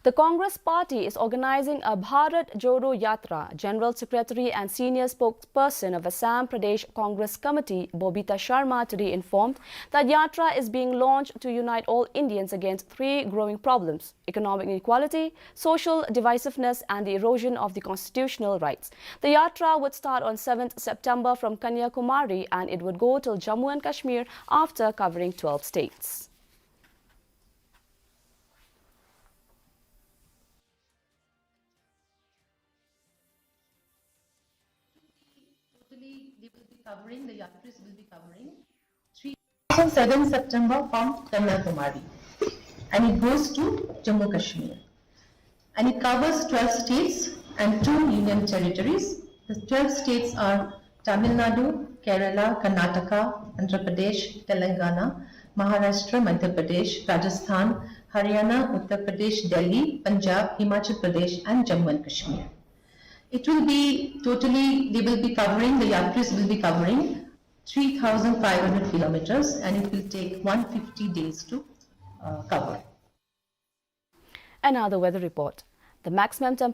The Congress party is organizing a Bharat Jodo Yatra. General Secretary and senior spokesperson of Assam Pradesh Congress Committee, Bobita Sharma, today informed that Yatra is being launched to unite all Indians against three growing problems: economic inequality, social divisiveness and the erosion of the constitutional rights. The Yatra would start on 7th September from Kanyakumari and it would go till Jammu and Kashmir after covering 12 states. They will be covering, the Yatris will be covering 7 September from Kanyakumari, and it goes to Jammu Kashmir, and it covers 12 states and 2 union territories. The 12 states are Tamil Nadu, Kerala, Karnataka, Andhra Pradesh, Telangana, Maharashtra, Madhya Pradesh, Rajasthan, Haryana, Uttar Pradesh, Delhi, Punjab, Himachal Pradesh and Jammu and Kashmir. It will be totally, they will be covering, the Yatris will be covering 3,500 kilometers and it will take 150 days to cover. Another weather report. The maximum temperature